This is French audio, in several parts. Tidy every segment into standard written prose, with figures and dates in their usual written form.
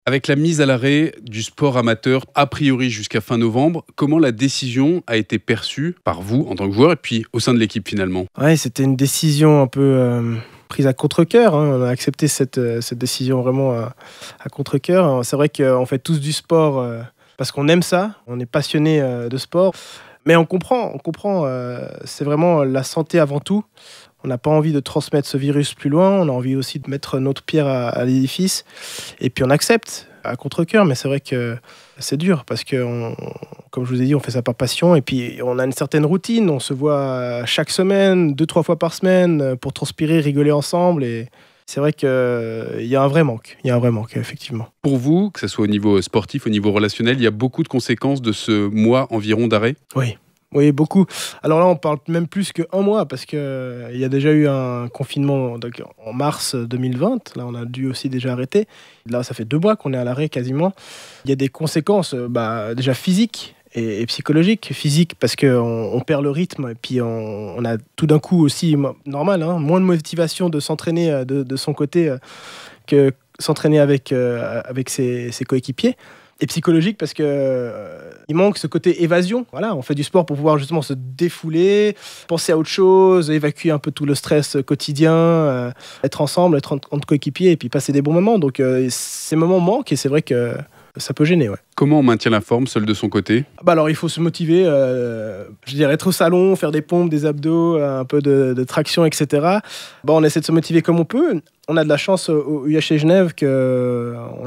Avec la mise à l'arrêt du sport amateur, a priori jusqu'à fin novembre, comment la décision a été perçue par vous en tant que joueur et puis au sein de l'équipe finalement? Ouais, c'était une décision un peu prise à contre-cœur, hein. On a accepté cette décision vraiment à contre-cœur. C'est vrai qu'on fait tous du sport parce qu'on aime ça, on est passionné de sport. Mais on comprend, c'est vraiment la santé avant tout. On n'a pas envie de transmettre ce virus plus loin, on a envie aussi de mettre notre pierre à l'édifice. Et puis on accepte à contre-cœur, mais c'est vrai que c'est dur parce que, comme je vous ai dit, on fait ça par passion. Et puis on a une certaine routine, on se voit chaque semaine, 2-3 fois par semaine pour transpirer, rigoler ensemble. Et c'est vrai qu'il y a un vrai manque, effectivement. Pour vous, que ce soit au niveau sportif, au niveau relationnel, il y a beaucoup de conséquences de ce mois environ d'arrêt? Oui. Oui, beaucoup. Alors là, on parle même plus qu'un mois parce qu'il y a déjà eu un confinement donc, en mars 2020. Là, on a dû aussi déjà arrêter. Là, ça fait 2 mois qu'on est à l'arrêt quasiment. Il y a des conséquences déjà physiques et psychologiques. Physiques parce qu'on perd le rythme et puis on a tout d'un coup aussi, normal, hein, moins de motivation de s'entraîner de son côté que s'entraîner avec ses coéquipiers. Et psychologique parce que il manque ce côté évasion. Voilà, on fait du sport pour pouvoir justement se défouler, penser à autre chose, évacuer un peu tout le stress quotidien, être ensemble, être entre coéquipiers et puis passer des bons moments. Donc ces moments manquent et c'est vrai que ça peut gêner, ouais. Comment on maintient la forme seul de son côté? Alors il faut se motiver, je dirais être au salon, faire des pompes, des abdos, un peu de traction, etc. On essaie de se motiver comme on peut. On a de la chance au UHC Genève qu'on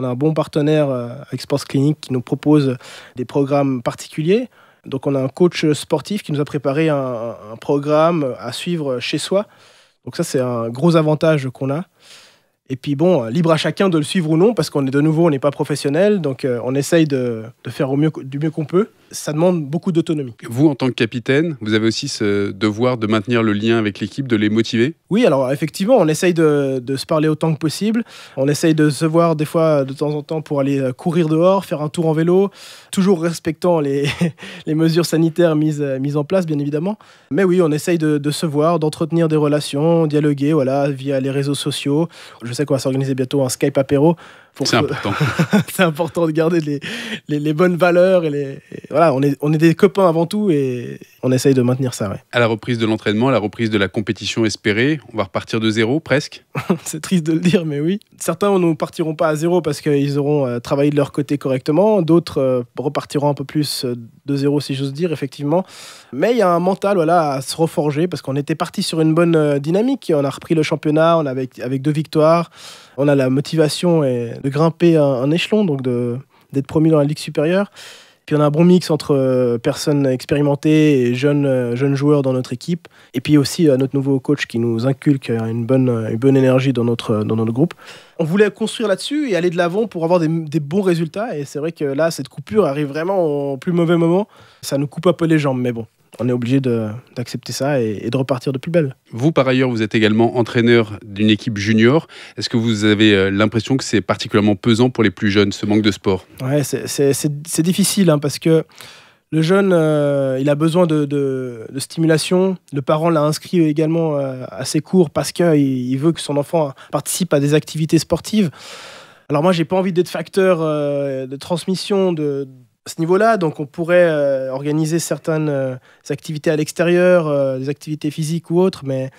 a un bon partenaire avec Sports Clinic qui nous propose des programmes particuliers. Donc on a un coach sportif qui nous a préparé un programme à suivre chez soi. Donc ça c'est un gros avantage qu'on a. Et puis libre à chacun de le suivre ou non, parce qu'on est de nouveau, on n'est pas professionnel, donc on essaye de faire du mieux qu'on peut. Ça demande beaucoup d'autonomie. Vous, en tant que capitaine, vous avez aussi ce devoir de maintenir le lien avec l'équipe, de les motiver? Oui, alors effectivement, on essaye de se parler autant que possible. On essaye de se voir des fois, de temps en temps, pour aller courir dehors, faire un tour en vélo, toujours respectant les mesures sanitaires mises en place, bien évidemment. Mais oui, on essaye de se voir, d'entretenir des relations, dialoguer via les réseaux sociaux. Je sais qu'on va s'organiser bientôt un Skype apéro. C'est important. C'est important de garder les bonnes valeurs. Voilà, on est des copains avant tout et on essaye de maintenir ça. Ouais. À la reprise de l'entraînement, à la reprise de la compétition espérée, on va repartir de zéro presque? C'est triste de le dire, mais oui. Certains ne partiront pas à zéro parce qu'ils auront travaillé de leur côté correctement. D'autres repartiront un peu plus de zéro, si j'ose dire, effectivement. Mais il y a un mental à se reforger parce qu'on était parti sur une bonne dynamique. On a repris le championnat, on a avec 2 victoires. On a la motivation de grimper un échelon, donc d'être promu dans la Ligue supérieure. Puis on a un bon mix entre personnes expérimentées et jeunes joueurs dans notre équipe. Et puis aussi notre nouveau coach qui nous inculque une bonne énergie dans notre groupe. On voulait construire là-dessus et aller de l'avant pour avoir des bons résultats. Et c'est vrai que là, cette coupure arrive vraiment au plus mauvais moment. Ça nous coupe un peu les jambes, mais bon. On est obligé d'accepter ça et de repartir de plus belle. Vous, par ailleurs, vous êtes également entraîneur d'une équipe junior. Est-ce que vous avez l'impression que c'est particulièrement pesant pour les plus jeunes, ce manque de sport? Ouais, c'est difficile parce que le jeune, il a besoin de stimulation. Le parent l'a inscrit également à ses cours parce qu'il veut que son enfant participe à des activités sportives. Alors moi, j'ai pas envie d'être facteur de transmission à ce niveau-là, donc on pourrait organiser certaines activités à l'extérieur, des activités physiques ou autres, mais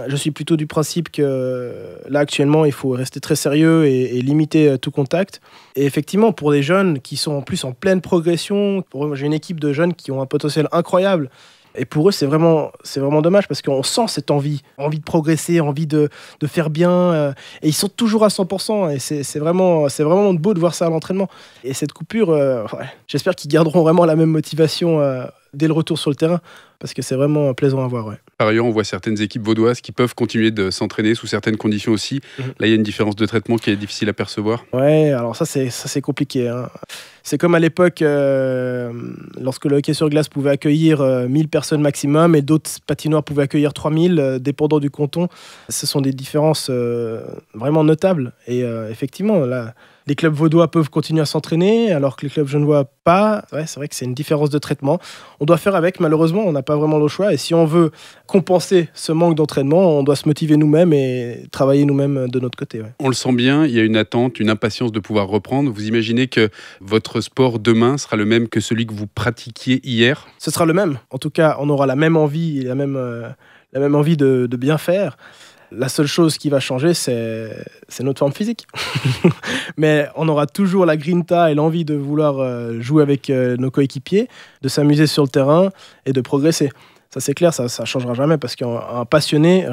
je suis plutôt du principe que là, actuellement, il faut rester très sérieux et limiter tout contact. Et effectivement, pour des jeunes qui sont en plus en pleine progression, j'ai une équipe de jeunes qui ont un potentiel incroyable. Et pour eux, c'est vraiment dommage parce qu'on sent cette envie de progresser, envie de faire bien. Et ils sont toujours à 100%. Et c'est vraiment beau de voir ça à l'entraînement. Et cette coupure, j'espère qu'ils garderont vraiment la même motivation dès le retour sur le terrain parce que c'est vraiment plaisant à voir. Ouais. Par ailleurs, on voit certaines équipes vaudoises qui peuvent continuer de s'entraîner sous certaines conditions aussi. Là, il y a une différence de traitement qui est difficile à percevoir. Ouais, alors ça c'est compliqué. Hein. C'est comme à l'époque, lorsque le hockey sur glace pouvait accueillir 1000 personnes maximum et d'autres patinoires pouvaient accueillir 3000, dépendant du canton. Ce sont des différences vraiment notables. Et effectivement, là, Les clubs vaudois peuvent continuer à s'entraîner, alors que les clubs genevois pas. Ouais, c'est vrai que c'est une différence de traitement. On doit faire avec, malheureusement, on n'a pas vraiment le choix. Et si on veut compenser ce manque d'entraînement, on doit se motiver nous-mêmes et travailler nous-mêmes de notre côté. Ouais. On le sent bien, il y a une attente, une impatience de pouvoir reprendre. Vous imaginez que votre sport demain sera le même que celui que vous pratiquiez hier? Ce sera le même. En tout cas, on aura la même envie et la même envie de bien faire. La seule chose qui va changer, c'est notre forme physique. Mais on aura toujours la grinta et l'envie de vouloir jouer avec nos coéquipiers, de s'amuser sur le terrain et de progresser. Ça, c'est clair, ça ne changera jamais parce qu'un passionné